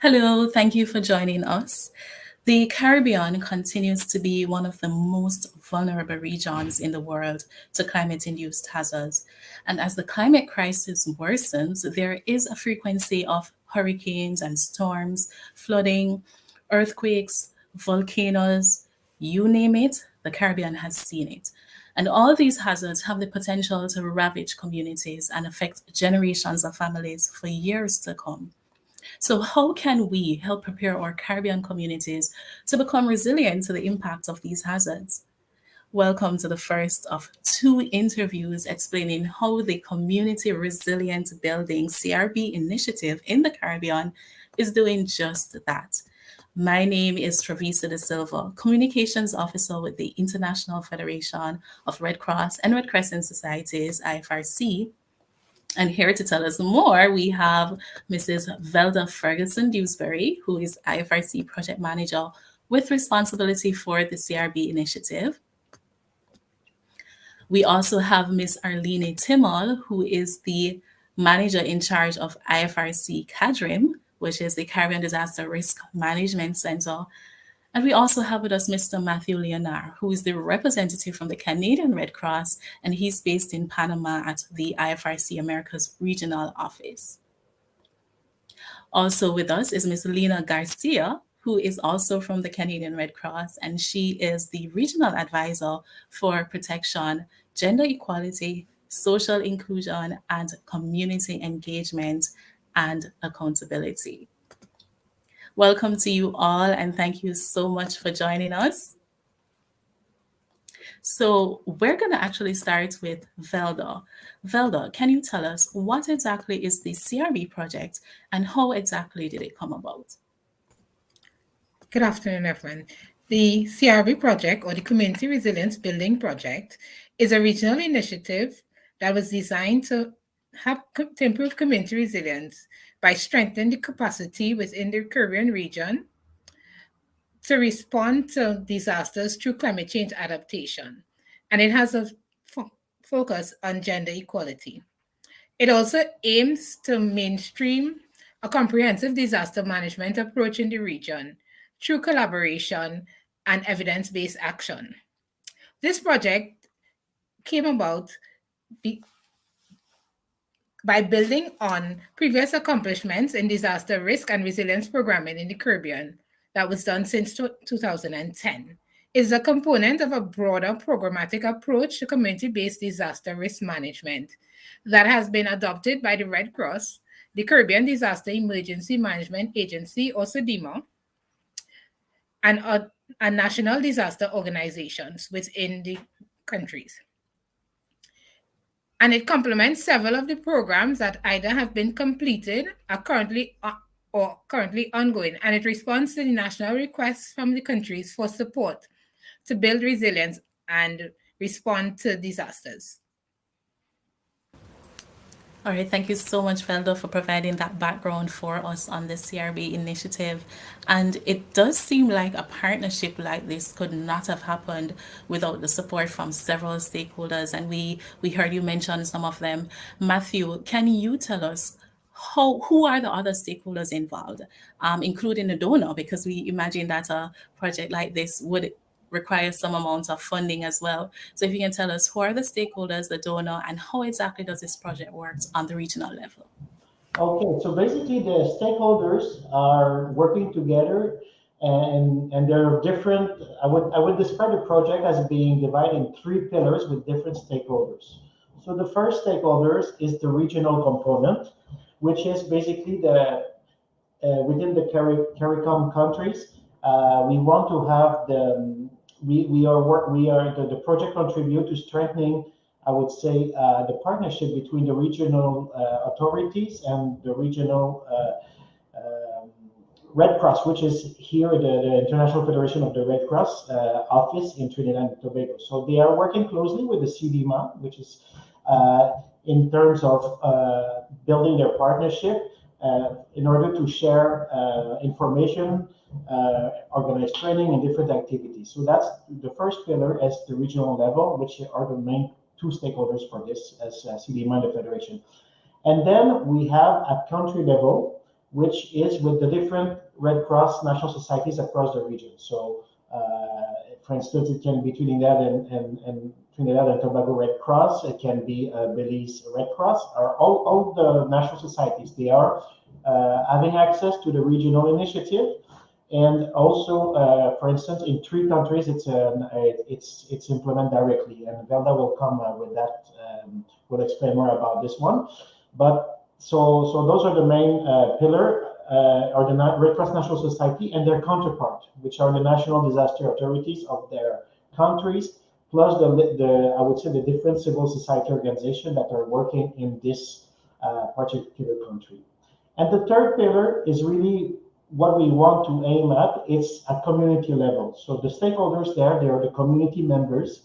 Hello, thank you for joining us. The Caribbean continues to be one of the most vulnerable regions in the world to climate induced hazards. And as the climate crisis worsens, there is a frequency of hurricanes and storms, flooding, earthquakes, volcanoes, you name it, the Caribbean has seen it. And all these hazards have the potential to ravage communities and affect generations of families for years to come. So, how can we help prepare our Caribbean communities to become resilient to the impact of these hazards? Welcome to the first of two interviews explaining how the Community Resilient Building CRB initiative in the Caribbean is doing just that. My name is Travisa de Silva, Communications Officer with the International Federation of Red Cross and Red Crescent Societies, IFRC, and here to tell us more, we have Mrs. Velda Ferguson Dewsbury, who is IFRC Project Manager with responsibility for the CRB initiative. We also have Ms. Arlene Timmel, who is the Manager in charge of IFRC CADRIM, which is the Caribbean Disaster Risk Management Center. And we also have with us Mr. Matthew Leonard, who is the representative from the Canadian Red Cross, and he's based in Panama at the IFRC Americas Regional Office. Also with us is Ms. Lena Garcia, who is also from the Canadian Red Cross, and she is the Regional Advisor for Protection, Gender Equality, Social Inclusion, and Community Engagement and Accountability. Welcome to you all, and thank you so much for joining us. So we're going to actually start with Velda. Velda, can you tell us what exactly is the CRB project and how exactly did it come about? Good afternoon, everyone. The CRB project, or the Community Resilience Building Project, is a regional initiative that was designed to improve community resilience by strengthening the capacity within the Caribbean region to respond to disasters through climate change adaptation. And it has a focus on gender equality. It also aims to mainstream a comprehensive disaster management approach in the region through collaboration and evidence-based action. This project came about by building on previous accomplishments in disaster risk and resilience programming in the Caribbean that was done since 2010. It is a component of a broader programmatic approach to community-based disaster risk management that has been adopted by the Red Cross, the Caribbean Disaster Emergency Management Agency, or SEDIMA, and national disaster organizations within the countries. And it complements several of the programs that either have been completed or currently ongoing, and it responds to the national requests from the countries for support to build resilience and respond to disasters. All right, thank you so much, Velda, for providing that background for us on the CRB initiative. And it does seem like a partnership like this could not have happened without the support from several stakeholders. And we heard you mention some of them. Matthew, can you tell us who are the other stakeholders involved, including the donor? Because we imagine that a project like this would require some amount of funding as well. So if you can tell us who are the stakeholders, the donor, and how exactly does this project work on the regional level? Okay, so basically the stakeholders are working together and there are different, I would describe the project as being divided in three pillars with different stakeholders. So the first stakeholders is the regional component, which is basically the within the CARICOM countries. We want to have the project contribute to strengthening, I would say, the partnership between the regional authorities and the regional Red Cross, which is here the International Federation of the Red Cross office in Trinidad and Tobago. So they are working closely with the CDMA, which is in terms of building their partnership in order to share information, organize training, and different activities. So that's the first pillar as the regional level, which are the main two stakeholders for this as CDMA and the Federation. And then we have at country level, which is with the different Red Cross national societies across the region. So, for instance, it can be Trinidad and Trinidad and Tobago Red Cross. It can be Belize Red Cross, or all the national societies. They are having access to the regional initiative. And also, for instance, in 3 countries, it's implemented directly, and Velda will come with that. Will explain more about this one. But so those are the main pillar, are the Red Cross National Society and their counterpart, which are the national disaster authorities of their countries, plus the I would say the different civil society organizations that are working in this particular country. And the third pillar is really what we want to aim at. It's at community level. So the stakeholders there, they are the community members.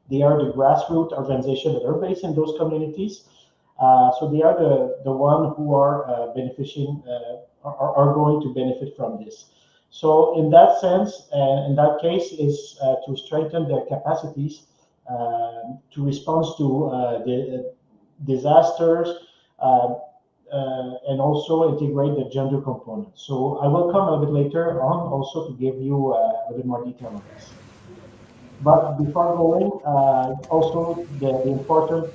They are the grassroots organizations that are based in those communities. So they are the one who are benefiting, are going to benefit from this. So in that sense, in that case, is to strengthen their capacities to respond to the disasters, and also integrate the gender component. So I will come a bit later on also to give you a bit more detail on this. But before going, also the important,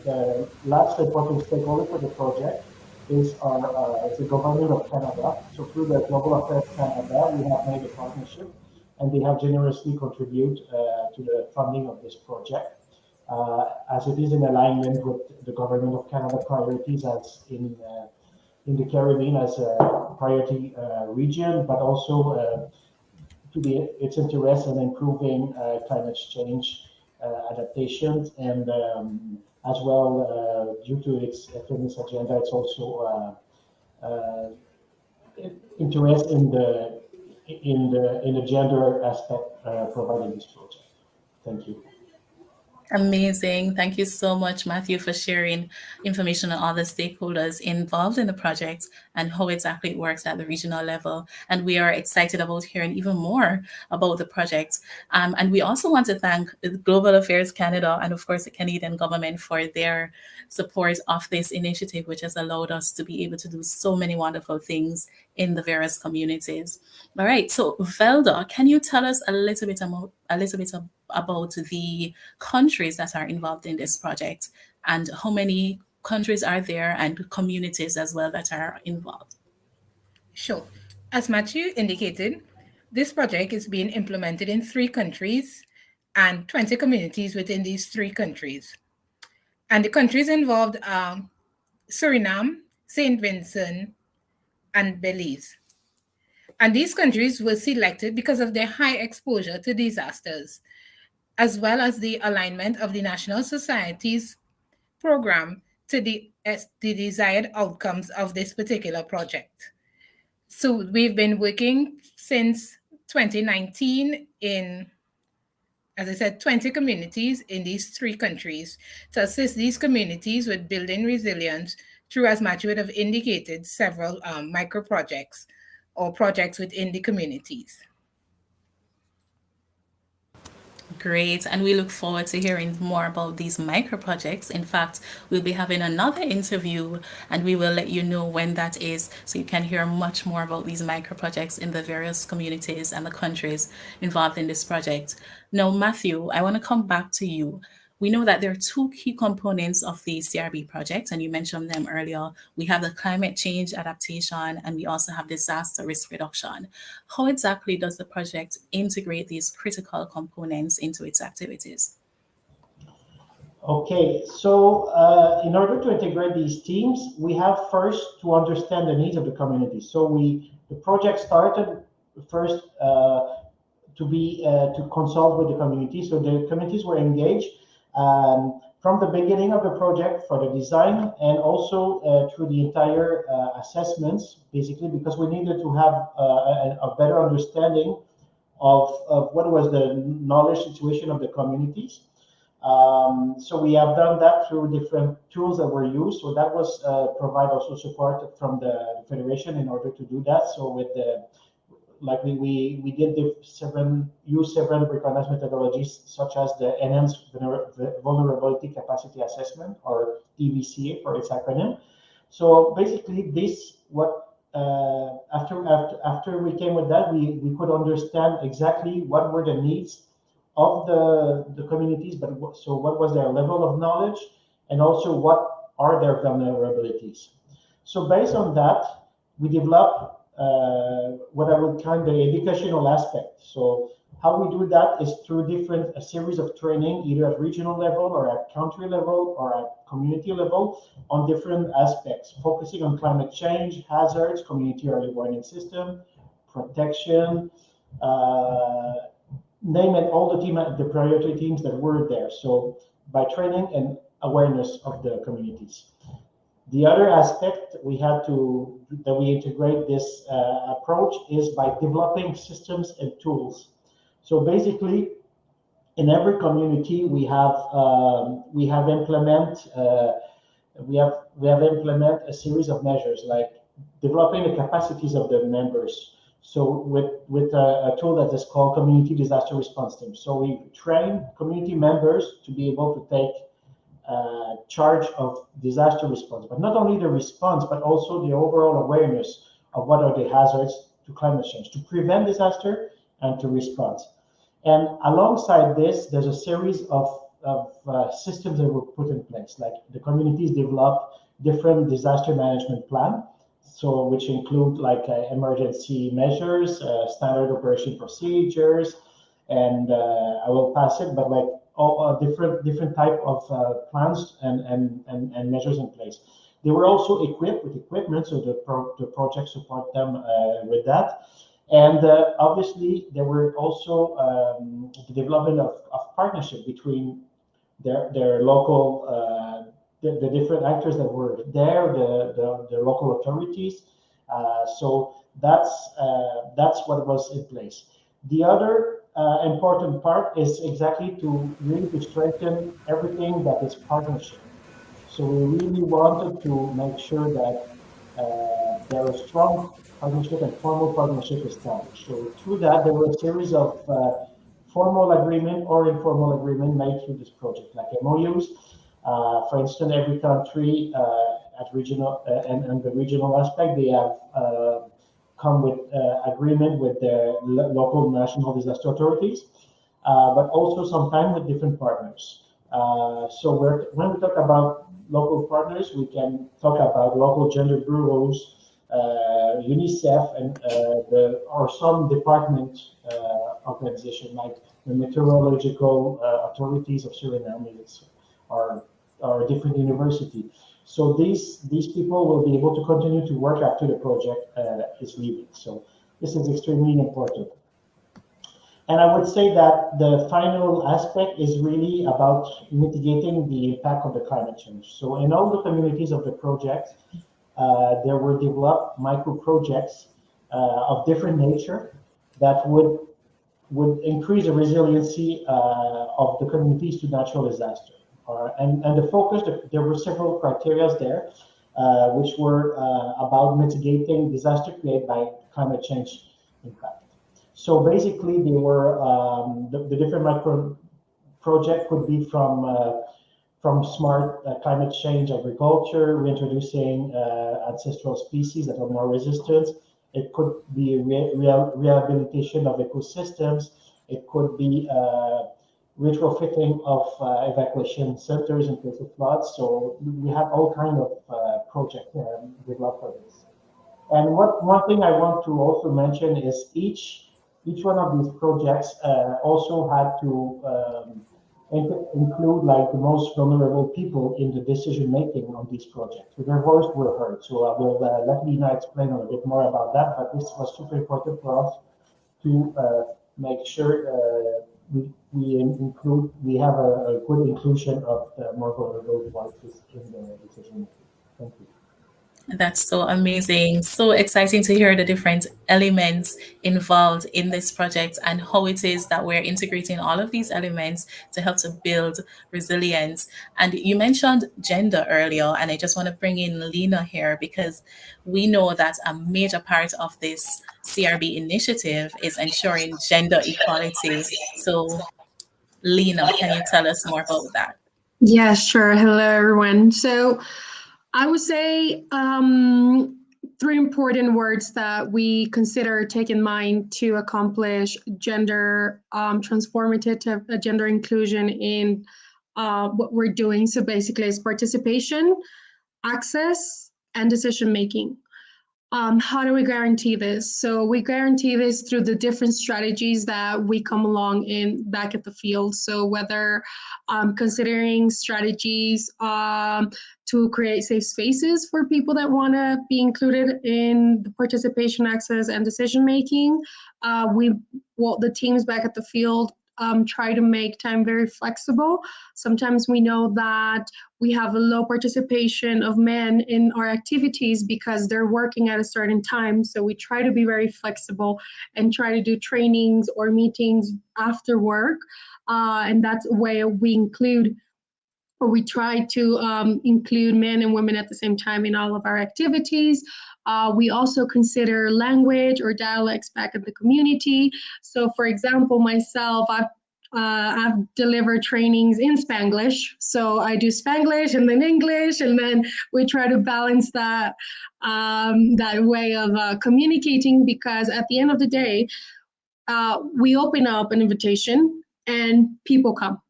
last important stakeholder for the project is the government of Canada. So through the Global Affairs Canada, we have made a partnership, and they have generously contributed to the funding of this project, as it is in alignment with the government of Canada priorities as in the Caribbean as a priority region, but also to its interest in improving climate change adaptations, and as well due to its feminist agenda, it's also interest in the gender aspect provided in this project. Thank you. Amazing. Thank you so much, Matthew, for sharing information on all the stakeholders involved in the project and how exactly it works at the regional level. And we are excited about hearing even more about the project. And we also want to thank Global Affairs Canada and, of course, the Canadian government for their support of this initiative, which has allowed us to be able to do so many wonderful things in the various communities. All right. So, Velda, can you tell us a little bit about the countries that are involved in this project, and how many countries are there and communities as well that are involved? Sure. As Matthew indicated, this project is being implemented in 3 countries and 20 communities within these 3 countries. And the countries involved are Suriname, St. Vincent, and Belize. And these countries were selected because of their high exposure to disasters, as well as the alignment of the National Society's program to the desired outcomes of this particular project. So we've been working since 2019 in, as I said, 20 communities in these 3 countries to assist these communities with building resilience through, as Matthew would have indicated, several micro projects or projects within the communities. Great. And we look forward to hearing more about these micro projects. In fact, we'll be having another interview and we will let you know when that is, so you can hear much more about these micro projects in the various communities and the countries involved in this project. Now, Matthew, I want to come back to you. We know that there are 2 key components of the CRB project, and you mentioned them earlier. We have the climate change adaptation, and we also have disaster risk reduction. How exactly does the project integrate these critical components into its activities? Okay, so in order to integrate these teams, we have first to understand the needs of the community. So the project started first to consult with the community. So the communities were engaged from the beginning of the project for the design, and also through the entire assessments, basically, because we needed to have a better understanding of what was the knowledge situation of the communities. So we have done that through different tools that were used. So that was provide also support from the Federation in order to do that. So with the we did use several recognized methodologies, such as the Enhanced Vulnerability Capacity Assessment, or EVCA for its acronym. So basically, what after we came with that, we could understand exactly what were the needs of the communities, but so what was their level of knowledge, and also what are their vulnerabilities. So based on that, we developed what I would call the educational aspect. So how we do that is through a series of training, either at regional level or at country level or at community level, on different aspects, focusing on climate change, hazards, community early warning system, protection, name it, all the priority teams that were there. So by training and awareness of the communities. The other aspect that we integrate this approach is by developing systems and tools. So basically, in every community, we have implement a series of measures like developing the capacities of the members. So with a tool that is called Community Disaster Response Team. So we train community members to be able to take charge of disaster response, but not only the response, but also the overall awareness of what are the hazards to climate change, to prevent disaster and to respond. And alongside this, there's a series of systems that were put in place, like the communities develop different disaster management plan, so which include like emergency measures, standard operation procedures, and I will pass it, but like all different type of plans and measures in place. They were also equipped with equipment, so the project support them with that. And obviously, there were also the development of partnership between their local, the different actors that were there, the local authorities. So that's what was in place. The other important part is exactly to really to strengthen everything that is partnership. So we really wanted to make sure that there are strong partnership and formal partnership established. So through that, there were a series of formal agreement or informal agreement made through this project, like MOUs. For instance, every country at regional and the regional aspect, they have come with agreement with the local national disaster authorities, but also sometimes with different partners. So when we talk about local partners, we can talk about local gender bureaus, UNICEF, and or some department organization like the meteorological authorities of Suriname, or different university. So these people will be able to continue to work after the project is leaving. So this is extremely important. And I would say that the final aspect is really about mitigating the impact of the climate change. So in all the communities of the project, there were developed micro projects of different nature that would increase the resiliency of the communities to natural disaster. And the focus, there were several criteria there, which were about mitigating disaster created by climate change impact. So basically, they were the different micro project could be from smart climate change agriculture, reintroducing ancestral species that are more resistant. It could be rehabilitation of ecosystems. It could be retrofitting of evacuation centers in case of floods. So we have all kinds of projects developed for this. And one thing I want to also mention is each one of these projects also had to include like the most vulnerable people in the decision making on these projects. So their voice were heard. So I will let Lina explain a little bit more about that. But this was super important for us to make sure we have a good inclusion of the more vulnerable voices in the decision making. Thank you. That's so amazing. So exciting to hear the different elements involved in this project and how it is that we're integrating all of these elements to help to build resilience. And you mentioned gender earlier, and I just want to bring in Lena here because we know that a major part of this CRB initiative is ensuring gender equality. So, Lena, can you tell us more about that? Yeah, sure. Hello, everyone. So I would say three important words that we consider take in mind to accomplish gender transformative gender inclusion in what we're doing. So basically, it's participation, access, and decision making. How do we guarantee this? So we guarantee this through the different strategies that we come along in back at the field. So whether considering strategies to create safe spaces for people that want to be included in the participation, access, and decision making, the teams back at the field try to make time very flexible. Sometimes we know that we have a low participation of men in our activities because they're working at a certain time. So we try to be very flexible and try to do trainings or meetings after work. And that's a way we include, or we try to include men and women at the same time in all of our activities. We also consider language or dialects back in the community. So for example, myself, I've delivered trainings in Spanglish. So I do Spanglish and then English, and then we try to balance that, that way of communicating, because at the end of the day, we open up an invitation and people come.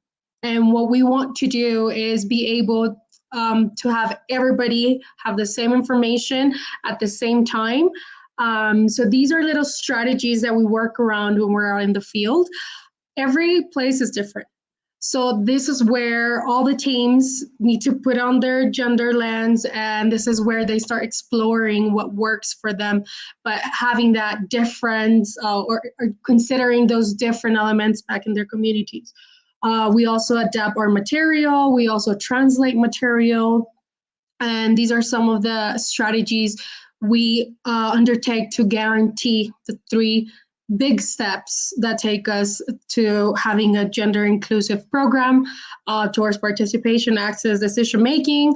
And what we want to do is be able to have everybody have the same information at the same time. So these are little strategies that we work around when we're out in the field. Every place is different. So this is where all the teams need to put on their gender lens, and this is where they start exploring what works for them, but having that difference or considering those different elements back in their communities. We also adapt our material. We also translate material. And these are some of the strategies we undertake to guarantee the three big steps that take us to having a gender inclusive program towards participation, access, decision making.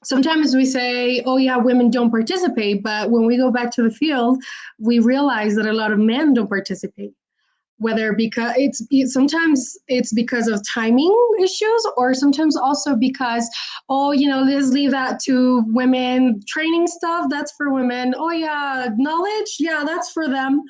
Sometimes we say, oh yeah, women don't participate, but when we go back to the field, we realize that a lot of men don't participate. Whether because sometimes it's because of timing issues, or sometimes also because, oh, let's leave that to women. Training stuff, that's for women. Oh yeah, knowledge, yeah, that's for them.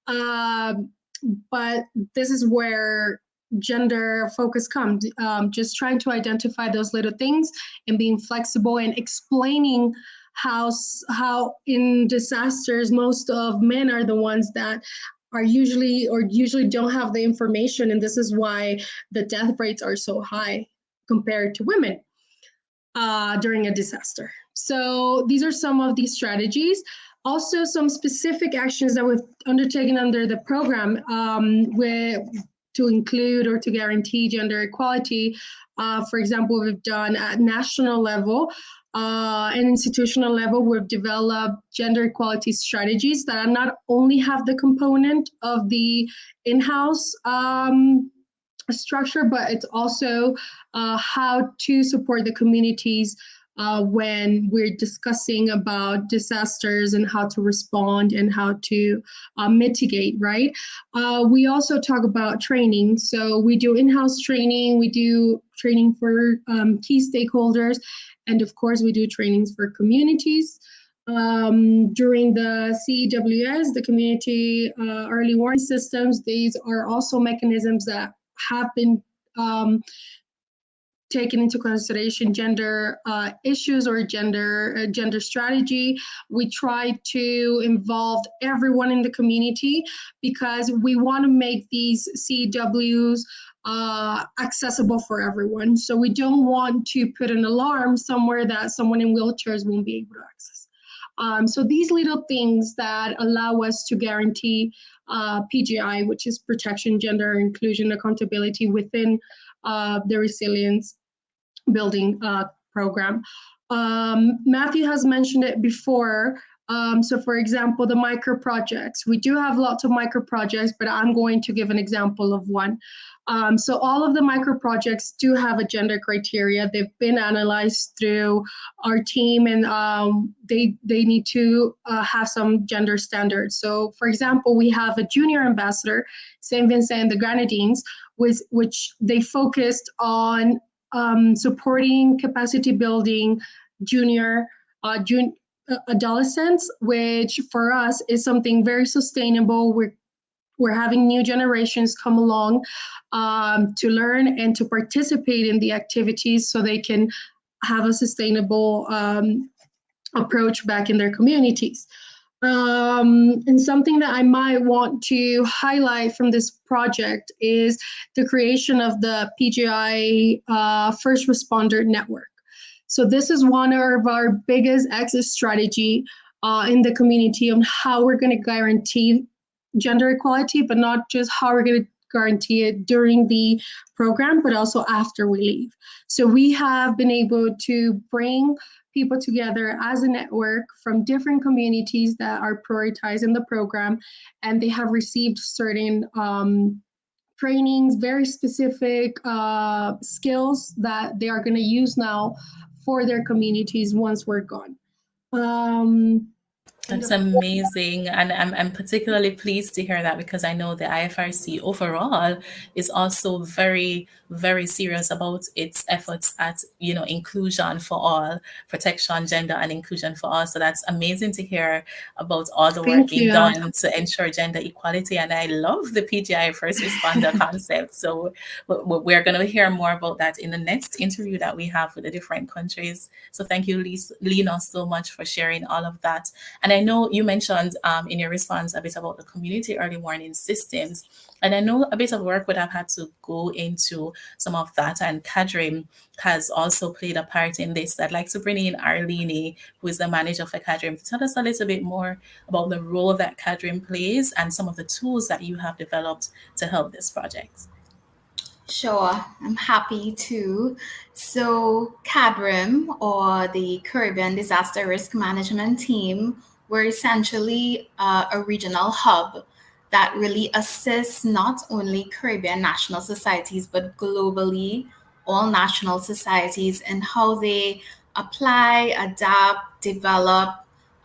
But this is where gender focus comes, just trying to identify those little things and being flexible and explaining how in disasters most of men are the ones that are usually don't have the information, and this is why the death rates are so high compared to women during a disaster. So these are some of these strategies. Also, some specific actions that we've undertaken under the program to include or to guarantee gender equality. For example, we've done at national level and institutional level, we've developed gender equality strategies that not only have the component of the in-house structure, but it's also how to support the communities when we're discussing about disasters and how to respond and how to mitigate, right? We also talk about training. So we do in-house training, we do training for key stakeholders, and of course we do trainings for communities. During the CEWS, the Community Early Warning Systems, these are also mechanisms that have been taken into consideration gender issues or gender strategy. We try to involve everyone in the community because we want to make these CEWs accessible for everyone. So we don't want to put an alarm somewhere that someone in wheelchairs won't be able to access. So these little things that allow us to guarantee PGI, which is protection, gender, inclusion, accountability within the resilience building program. Matthew has mentioned it before. So for example, the micro projects. We do have lots of micro projects, but I'm going to give an example of one. So all of the micro projects do have a gender criteria. They've been analyzed through our team, and they need to have some gender standards. So for example, we have a junior ambassador, St. Vincent and the Grenadines, which they focused on supporting capacity building junior adolescents, which for us is something very sustainable. We're having new generations come along to learn and to participate in the activities so they can have a sustainable approach back in their communities. And something that I might want to highlight from this project is the creation of the PGI First Responder Network. So this is one of our biggest exit strategy in the community on how we're going to guarantee gender equality, but not just how we're going to guarantee it during the program, but also after we leave. So we have been able to bring people together as a network from different communities that are prioritized in the program, and they have received certain trainings, very specific skills that they are going to use now for their communities once we're gone. That's amazing. And I'm particularly pleased to hear that, because I know the IFRC overall is also very, very serious about its efforts at, inclusion for all, protection, gender and inclusion for all. So that's amazing to hear about all the work Thank being you. done to ensure gender equality. And I love the PGI first responder concept. So we're going to hear more about that in the next interview that we have with the different countries. So thank you, Lena, so much for sharing all of that. And I know you mentioned in your response a bit about the community early warning systems. And I know a bit of work would have had to go into some of that. And CADRIM has also played a part in this. I'd like to bring in Arlene, who is the manager for CADRIM, to tell us a little bit more about the role that CADRIM plays and some of the tools that you have developed to help this project. Sure, I'm happy to. So CADRIM, or the Caribbean Disaster Risk Management Team, we're essentially a regional hub that really assists not only Caribbean national societies, but globally all national societies in how they apply, adapt, develop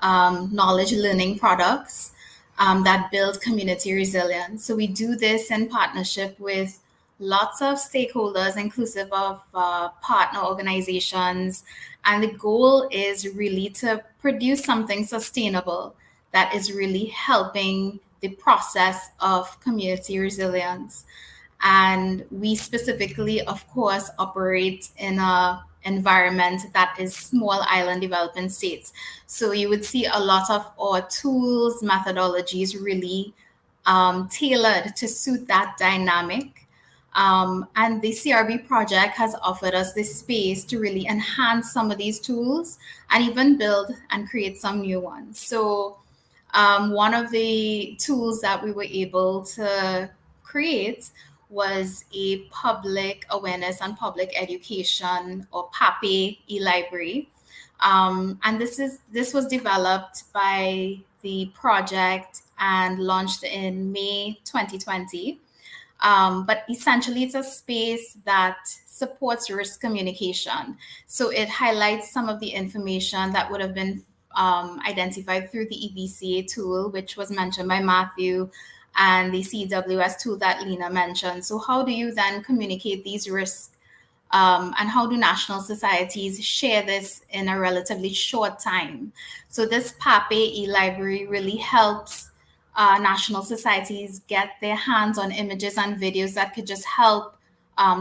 knowledge learning products that build community resilience. So we do this in partnership with lots of stakeholders, inclusive of partner organizations. And the goal is really to produce something sustainable that is really helping the process of community resilience. And we specifically, of course, operate in an environment that is small island developing states. So you would see a lot of our tools, methodologies really tailored to suit that dynamic. And the CRB project has offered us this space to really enhance some of these tools and even build and create some new ones. So one of the tools that we were able to create was a public awareness and public education, or PAPE e-library. And this was developed by the project and launched in May 2020. But essentially, it's a space that supports risk communication. So it highlights some of the information that would have been identified through the EVCA tool, which was mentioned by Matthew, and the CWS tool that Lena mentioned. So how do you then communicate these risks? And how do national societies share this in a relatively short time? So this PAPE e-library really helps national societies get their hands on images and videos that could just help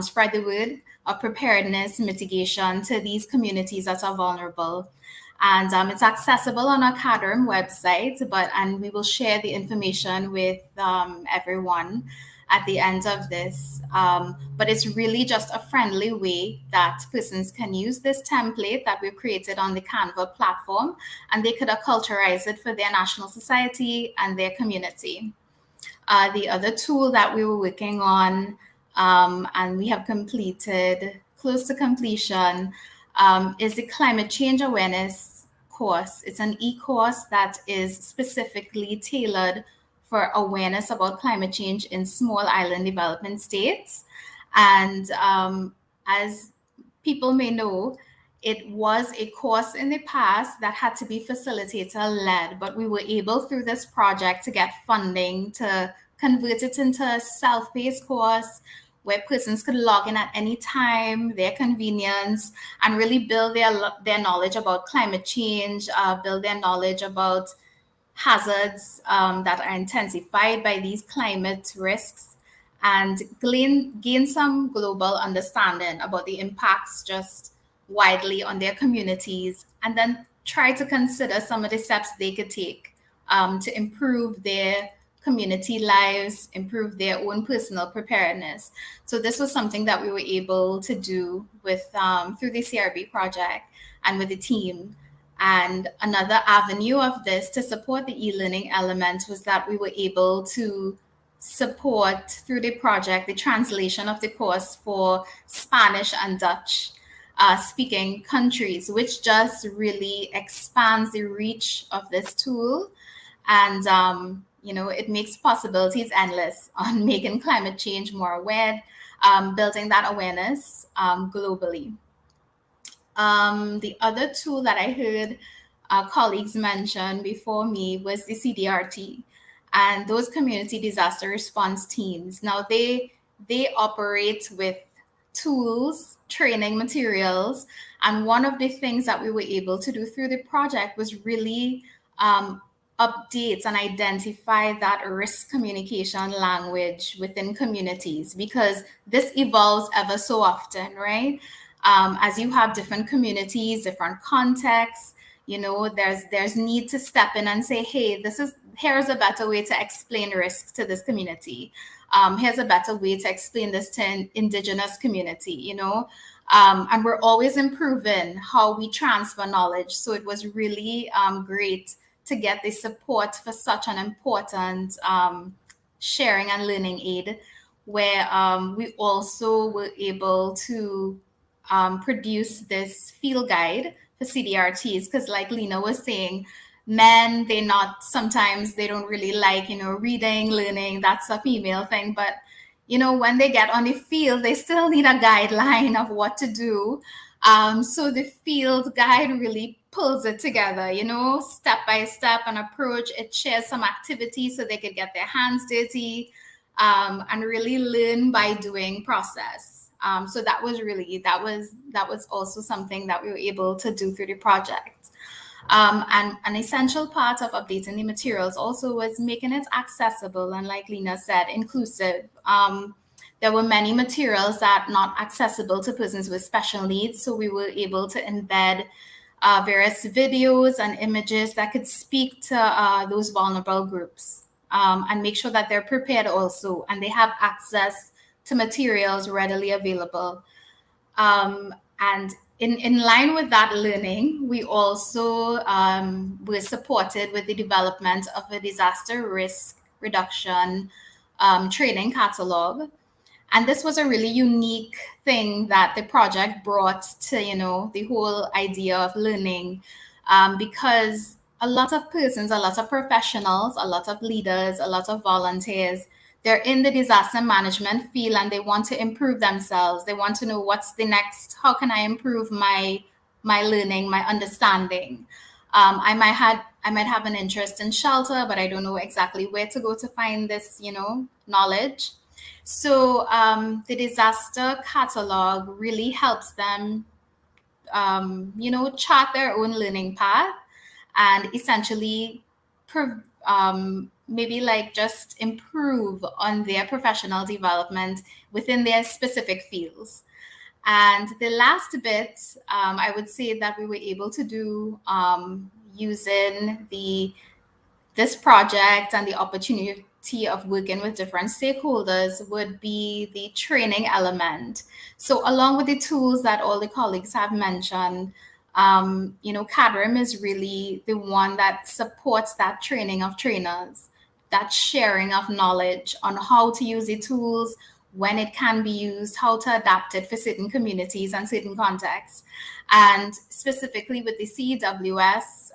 spread the word of preparedness, mitigation to these communities that are vulnerable. And it's accessible on our CADRIM website, and we will share the information with everyone at the end of this. But it's really just a friendly way that persons can use this template that we've created on the Canva platform, and they could acculturize it for their national society and their community. The other tool that we were working on, and we have completed, close to completion, is the climate change awareness course. It's an e-course that is specifically tailored for awareness about climate change in small island development states. And as people may know, it was a course in the past that had to be facilitator-led, but we were able through this project to get funding to convert it into a self-paced course where persons could log in at any time, their convenience, and really build their knowledge about climate change, build their knowledge about hazards that are intensified by these climate risks, and gain some global understanding about the impacts just widely on their communities, and then try to consider some of the steps they could take to improve their community lives, improve their own personal preparedness. So this was something that we were able to do with through the CRB project and with the team. And another avenue of this to support the e-learning element was that we were able to support through the project the translation of the course for Spanish and Dutch speaking countries, which just really expands the reach of this tool. And it makes possibilities endless on making climate change more aware, building that awareness globally. The other tool that I heard colleagues mention before me was the CDRT and those community disaster response teams. Now they operate with tools, training materials, and one of the things that we were able to do through the project was really update and identify that risk communication language within communities, because this evolves ever so often, right? As you have different communities, different contexts, there's need to step in and say, hey, here's a better way to explain risk to this community. Here's a better way to explain this to an indigenous community, and we're always improving how we transfer knowledge. So it was really great to get the support for such an important sharing and learning aid, where we also were able to produce this field guide for CDRTs, because like Lena was saying, men, sometimes they don't really like, reading, learning, that's a female thing. But, when they get on the field, they still need a guideline of what to do. So the field guide really pulls it together, step by step, an approach. It shares some activities so they could get their hands dirty and really learn by doing process. So that was also something that we were able to do through the project. And an essential part of updating the materials also was making it accessible and, like Lena said, inclusive. There were many materials that are not accessible to persons with special needs, so we were able to embed various videos and images that could speak to those vulnerable groups and make sure that they're prepared also and they have access to materials readily available. And in line with that learning, we also were supported with the development of a disaster risk reduction training catalog. And this was a really unique thing that the project brought to, the whole idea of learning, because a lot of persons, a lot of professionals, a lot of leaders, a lot of volunteers, they're in the disaster management field and they want to improve themselves. They want to know what's the next, how can I improve my learning, my understanding. I might have an interest in shelter, but I don't know exactly where to go to find this, knowledge. So the disaster catalog really helps them, chart their own learning path and essentially maybe like just improve on their professional development within their specific fields. And the last bit, I would say that we were able to do using this project and the opportunity of working with different stakeholders would be the training element. So along with the tools that all the colleagues have mentioned, CADRIM is really the one that supports that training of trainers, that sharing of knowledge on how to use the tools, when it can be used, how to adapt it for certain communities and certain contexts. And specifically with the CEWS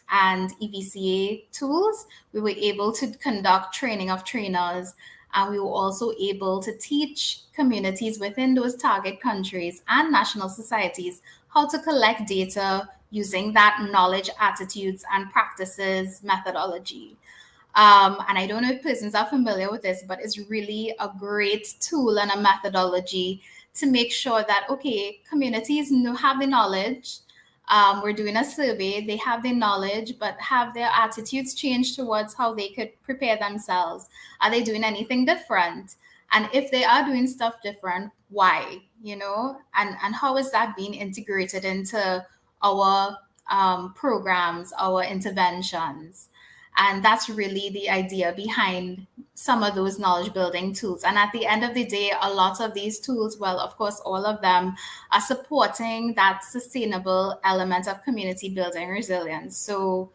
and EVCA tools, we were able to conduct training of trainers, and we were also able to teach communities within those target countries and national societies how to collect data using that knowledge, attitudes, and practices methodology. And I don't know if persons are familiar with this, but it's really a great tool and a methodology to make sure that, okay, communities have the knowledge. We're doing a survey, they have the knowledge, but have their attitudes changed towards how they could prepare themselves? Are they doing anything different? And if they are doing stuff different, why? And how is that being integrated into our programs, our interventions? And that's really the idea behind some of those knowledge building tools. And at the end of the day, a lot of these tools, well, of course, all of them are supporting that sustainable element of community building resilience. So,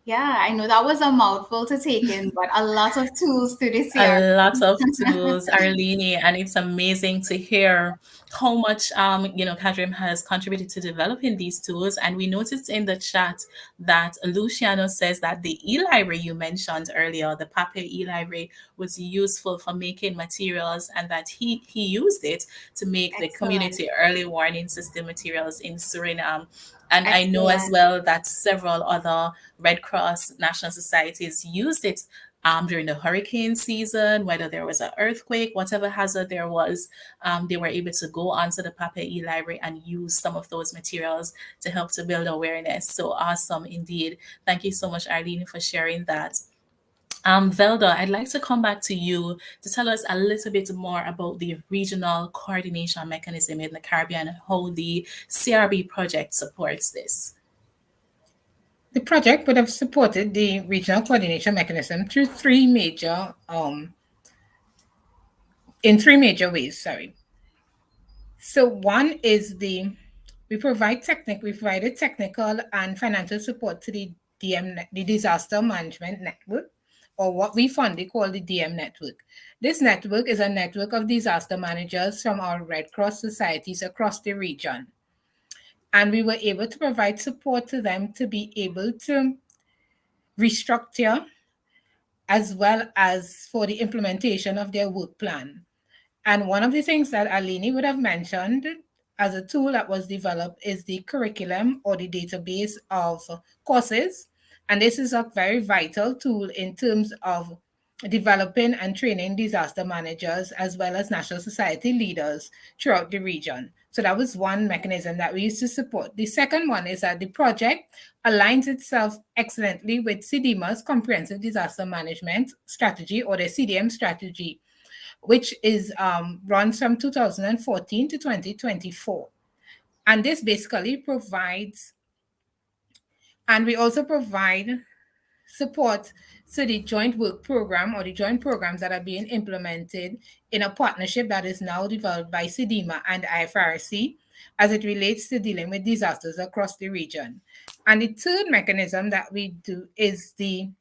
yeah, I know that was a mouthful to take in, but a lot of tools to this A year. lot of tools, Arlene, and it's amazing to hear how much Kadrim has contributed to developing these tools. And we noticed in the chat that Luciano says that the e-library you mentioned earlier, the paper e-library, was useful for making materials, and that he used it to make the Excellent. community early warning system materials in Suriname. And I know as Excellent. well that several other Red Cross national societies used it during the hurricane season, whether there was an earthquake, whatever hazard there was, they were able to go onto the Papa E library and use some of those materials to help to build awareness. So awesome indeed. Thank you so much, Arlene, for sharing that. Velda, I'd like to come back to you to tell us a little bit more about the regional coordination mechanism in the Caribbean and how the CRB project supports this. The project would have supported the regional coordination mechanism through in three major ways. Sorry. So one is we provided technical and financial support to the the Disaster Management Network, or what we fondly call the DM Network. This network is a network of disaster managers from our Red Cross societies across the region. And we were able to provide support to them to be able to restructure as well as for the implementation of their work plan. And one of the things that Alini would have mentioned as a tool that was developed is the curriculum or the database of courses. And this is a very vital tool in terms of developing and training disaster managers as well as national society leaders throughout the region. So that was one mechanism that we used to support. The second one is that the project aligns itself excellently with CDMA's Comprehensive Disaster Management Strategy, or the CDM strategy, which is runs from 2014 to 2024. And this basically provides, and we also provide support to the joint work program or the joint programs that are being implemented in a partnership that is now developed by CDMA and IFRC as it relates to dealing with disasters across the region. And the third mechanism that we do is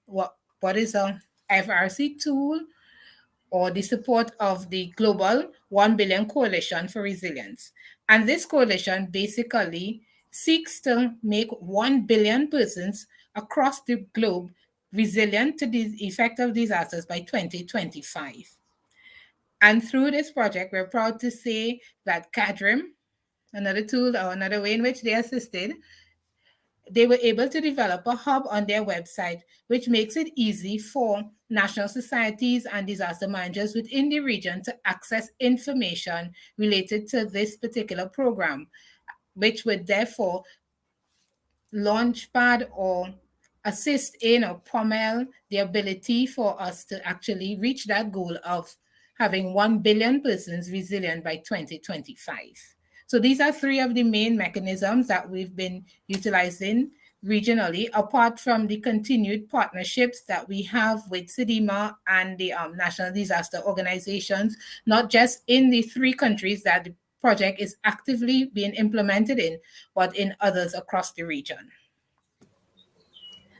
what is a IFRC tool, or the support of the global 1 billion coalition for resilience. And this coalition basically seeks to make 1 billion persons across the globe resilient to the effect of disasters by 2025. And through this project, we're proud to say that CADRIM, another tool or another way in which they assisted, they were able to develop a hub on their website, which makes it easy for national societies and disaster managers within the region to access information related to this particular program, which would therefore launchpad or assist in or pommel the ability for us to actually reach that goal of having 1 billion persons resilient by 2025. So these are three of the main mechanisms that we've been utilizing regionally, apart from the continued partnerships that we have with CDMA and the national disaster organizations, not just in the three countries that the project is actively being implemented in, but in others across the region.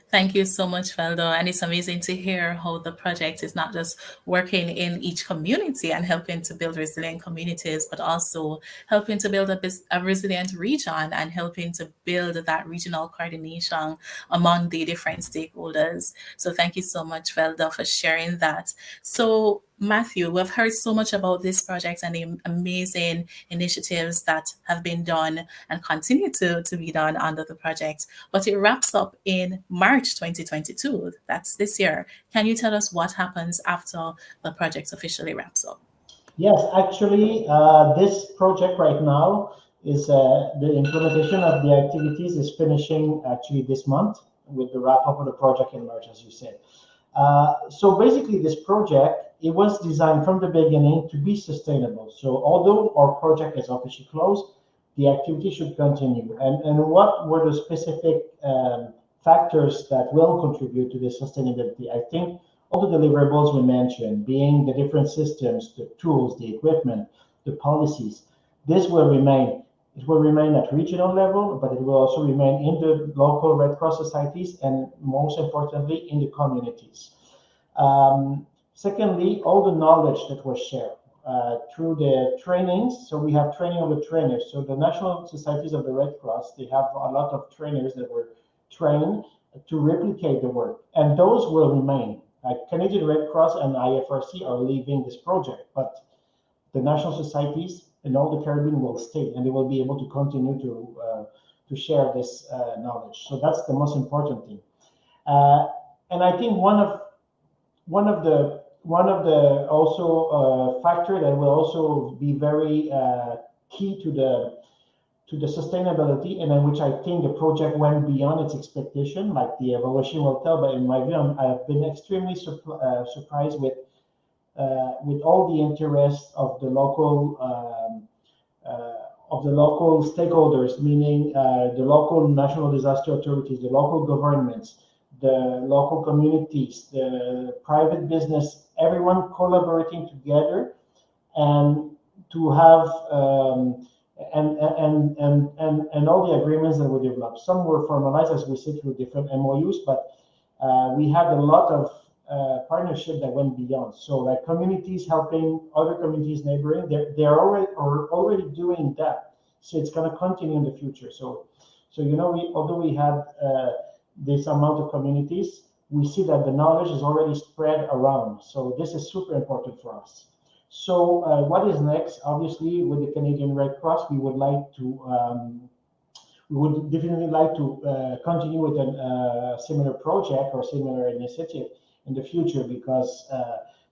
Thank you so much, Feldo. And it's amazing to hear how the project is not just working in each community and helping to build resilient communities, but also helping to build a resilient region and helping to build that regional coordination among the different stakeholders. So thank you so much, Feldo, for sharing that. So Matthew, we've heard so much about this project and the amazing initiatives that have been done and continue to be done under the project. But it wraps up in March 2022. That's this year. Can you tell us what happens after the project officially wraps up? Yes, actually, this project right now is the implementation of the activities is finishing actually this month with the wrap up of the project in March, as you said. So basically, this project it was designed from the beginning to be sustainable. So although our project is officially closed, the activity should continue. And what were the specific factors that will contribute to the sustainability? I think all the deliverables we mentioned, being the different systems, the tools, the equipment, the policies, this will remain. It will remain at regional level, but it will also remain in the local Red Cross societies and most importantly in the communities. Secondly, all the knowledge that was shared through the trainings. So we have training of the trainers. So the National Societies of the Red Cross, they have a lot of trainers that were trained to replicate the work, and those will remain. Canadian Red Cross and IFRC are leaving this project, but the national societies in all the Caribbean will stay, and they will be able to continue to share this knowledge. So that's the most important thing. And I think one of the also factor that will also be very key to the sustainability, and in which I think the project went beyond its expectation, like the evaluation will tell. But in my view, I've been extremely surprised with all the interest of the local stakeholders, meaning the local national disaster authorities, the local governments, the local communities, the private business, everyone collaborating together and to have and all the agreements that were developed. Some were formalized as we see through different MOUs, but we had a lot of partnership that went beyond. So like communities helping other communities neighboring, they're already doing that. So it's going to continue in the future. So although we had this amount of communities, we see that the knowledge is already spread around. So this is super important for us. So what is next? Obviously, with the Canadian Red Cross, we would definitely like to continue with a similar project or similar initiative in the future, because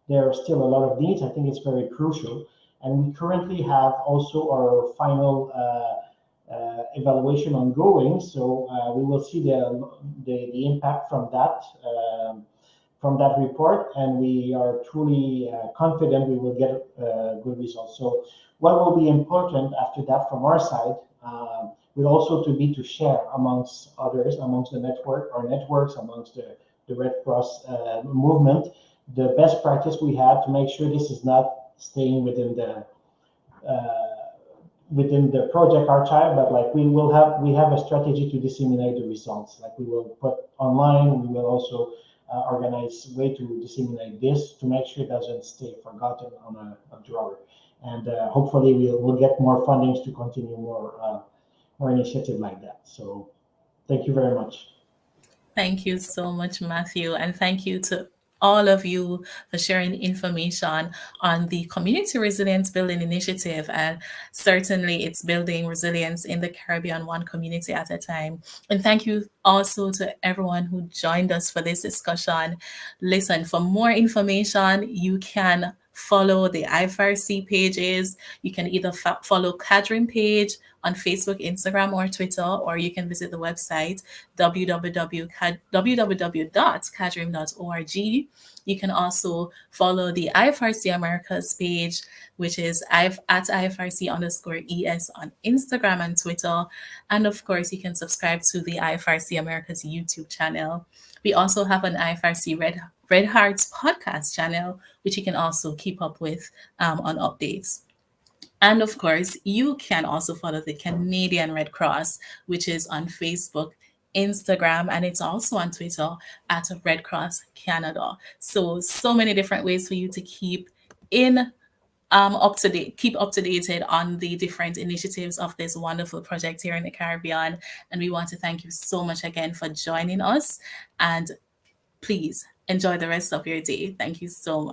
there are still a lot of needs. I think it's very crucial. And we currently have also our final evaluation ongoing. So we will see the impact from that report, and we are truly confident we will get good results. So what will be important after that from our side will also to share amongst others, amongst the network, our networks, amongst the Red Cross movement, the best practice we had to make sure this is not staying within the project archive, but like we have a strategy to disseminate the results. Like we will put online, we will also organize way to disseminate this to make sure it doesn't stay forgotten on a drawer. And hopefully we'll get more fundings to continue more initiative like that. So thank you very much. Thank you so much, Matthew. And thank you to all of you for sharing information on the Community Resilience Building Initiative. And certainly it's building resilience in the Caribbean, one community at a time. And thank you also to everyone who joined us for this discussion. Listen, for more information, you can follow the IFRC pages. You can either follow Cadrim page on Facebook, Instagram, or Twitter, or you can visit the website www.cadrim.org. You can also follow the IFRC Americas page, which is at IFRC_ES on Instagram and Twitter. And of course, you can subscribe to the IFRC Americas YouTube channel. We also have an IFRC Red Hearts podcast channel, which you can also keep up with on updates. And of course, you can also follow the Canadian Red Cross, which is on Facebook, Instagram, and it's also on Twitter at Red Cross Canada. So many different ways for you to keep up to date on the different initiatives of this wonderful project here in the Caribbean. And we want to thank you so much again for joining us, and please enjoy the rest of your day. Thank you so much.